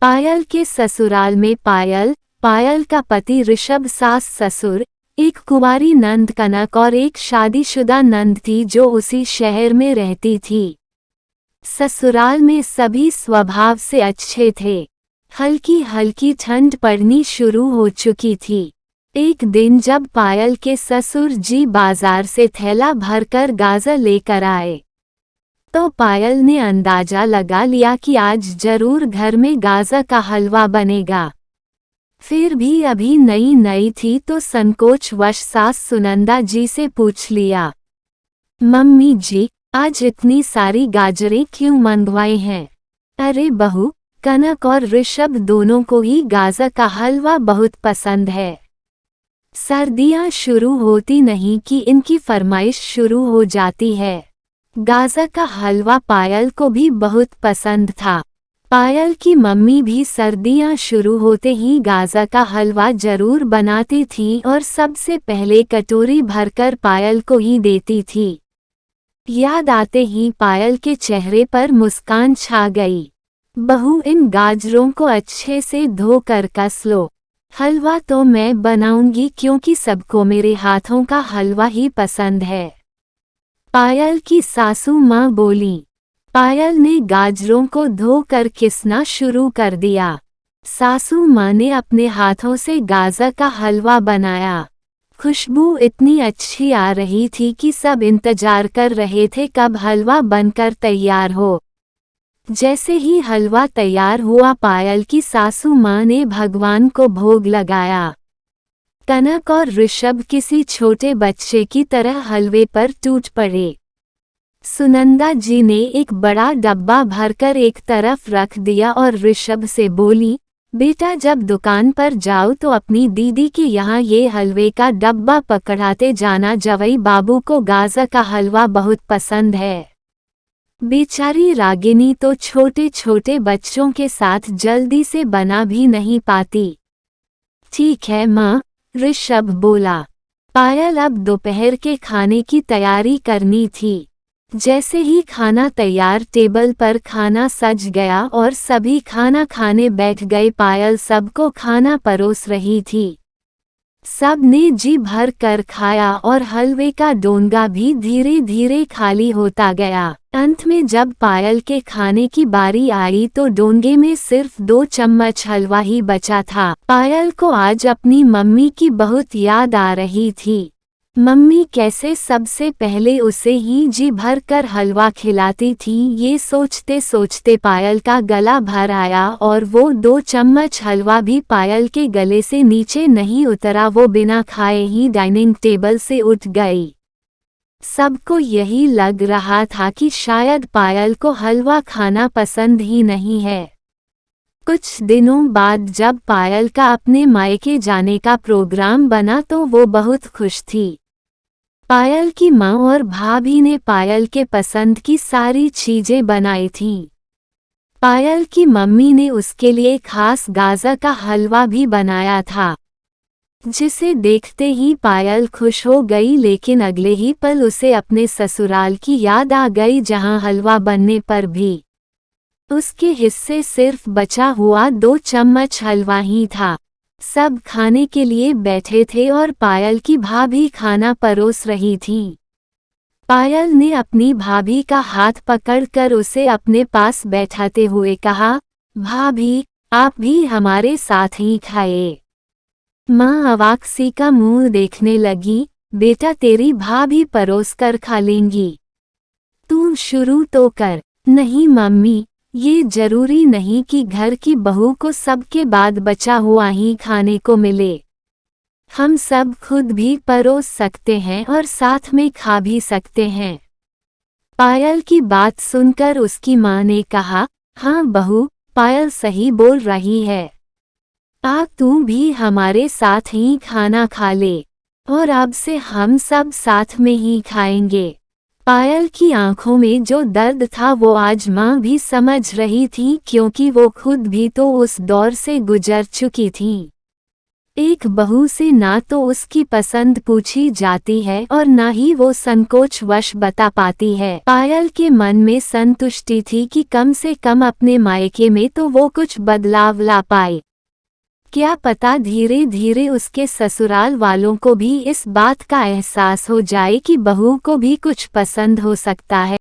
पायल के ससुराल में पायल का पति ऋषभ, सास ससुर, एक कुंवारी नंद कनक और एक शादीशुदा नंद थी जो उसी शहर में रहती थी। ससुराल में सभी स्वभाव से अच्छे थे। हल्की हल्की ठंड पड़नी शुरू हो चुकी थी। एक दिन जब पायल के ससुर जी बाजार से थैला भरकर गाजर लेकर आए तो पायल ने अंदाजा लगा लिया कि आज जरूर घर में गाजर का हलवा बनेगा। फिर भी अभी नई नई थी तो संकोचवश सास सुनंदा जी से पूछ लिया, मम्मी जी, आज इतनी सारी गाजरें क्यों मंगवाई हैं? अरे बहू, कनक और ऋषभ दोनों को ही गाजर का हलवा बहुत पसंद है। सर्दियां शुरू होती नहीं कि इनकी फरमाइश शुरू हो जाती है। गाजर का हलवा पायल को भी बहुत पसंद था। पायल की मम्मी भी सर्दियां शुरू होते ही गाजर का हलवा जरूर बनाती थी और सबसे पहले कटोरी भरकर पायल को ही देती थी। याद आते ही पायल के चेहरे पर मुस्कान छा गई। बहू, इन गाजरों को अच्छे से धोकर कस लो। हलवा तो मैं बनाऊंगी क्योंकि सबको मेरे हाथों का हलवा ही पसंद है, पायल की सासू माँ बोली। पायल ने गाजरों को धोकर किसना शुरू कर दिया। सासू माँ ने अपने हाथों से गाजर का हलवा बनाया। खुशबू इतनी अच्छी आ रही थी कि सब इंतजार कर रहे थे कब हलवा बनकर तैयार हो। जैसे ही हलवा तैयार हुआ पायल की सासू माँ ने भगवान को भोग लगाया। कनक और ऋषभ किसी छोटे बच्चे की तरह हलवे पर टूट पड़े। सुनंदा जी ने एक बड़ा डब्बा भरकर एक तरफ रख दिया और ऋषभ से बोली, बेटा जब दुकान पर जाओ तो अपनी दीदी के यहाँ ये हलवे का डब्बा पकड़ाते जाना, जवई बाबू को गाजर का हलवा बहुत पसंद है। बेचारी रागिनी तो छोटे छोटे बच्चों के साथ जल्दी से बना भी नहीं पाती। ठीक है माँ, ऋषभ बोला। पायल अब दोपहर के खाने की तैयारी करनी थी। जैसे ही खाना तैयार, टेबल पर खाना सज गया और सभी खाना खाने बैठ गए। पायल सबको खाना परोस रही थी। सब ने जी भर कर खाया और हलवे का डोंगा भी धीरे धीरे खाली होता गया। अंत में जब पायल के खाने की बारी आई तो डोंगे में सिर्फ 2 चम्मच हलवा ही बचा था। पायल को आज अपनी मम्मी की बहुत याद आ रही थी। मम्मी कैसे सबसे पहले उसे ही जी भर कर हलवा खिलाती थी। ये सोचते सोचते पायल का गला भर आया और वो 2 चम्मच हलवा भी पायल के गले से नीचे नहीं उतरा। वो बिना खाए ही डाइनिंग टेबल से उठ गई। सबको यही लग रहा था कि शायद पायल को हलवा खाना पसंद ही नहीं है। कुछ दिनों बाद जब पायल का अपने मायके जाने का प्रोग्राम बना तो वो बहुत खुश थी। पायल की माँ और भाभी ने पायल के पसंद की सारी चीजें बनाई थीं। पायल की मम्मी ने उसके लिए खास गाजर का हलवा भी बनाया था, जिसे देखते ही पायल खुश हो गई। लेकिन अगले ही पल उसे अपने ससुराल की याद आ गई, जहां हलवा बनने पर भी उसके हिस्से सिर्फ बचा हुआ 2 चम्मच हलवा ही था। सब खाने के लिए बैठे थे और पायल की भाभी खाना परोस रही थी। पायल ने अपनी भाभी का हाथ पकड़कर उसे अपने पास बैठाते हुए कहा, भाभी, आप भी हमारे साथ ही खाए। माँ अवाकसी का मुंह देखने लगी। बेटा, तेरी भाभी परोस कर खा लेंगी, तू शुरू तो कर। नहीं मम्मी, ये जरूरी नहीं कि घर की बहू को सबके बाद बचा हुआ ही खाने को मिले। हम सब खुद भी परोस सकते हैं और साथ में खा भी सकते हैं। पायल की बात सुनकर उसकी माँ ने कहा, हाँ बहू, पायल सही बोल रही है। आ तू भी हमारे साथ ही खाना खा ले और अब से हम सब साथ में ही खाएंगे। पायल की आंखों में जो दर्द था वो आज माँ भी समझ रही थी, क्योंकि वो खुद भी तो उस दौर से गुजर चुकी थी। एक बहू से ना तो उसकी पसंद पूछी जाती है और न ही वो संकोचवश बता पाती है। पायल के मन में संतुष्टि थी कि कम से कम अपने मायके में तो वो कुछ बदलाव ला पाए। क्या पता धीरे धीरे उसके ससुराल वालों को भी इस बात का एहसास हो जाए कि बहू को भी कुछ पसंद हो सकता है।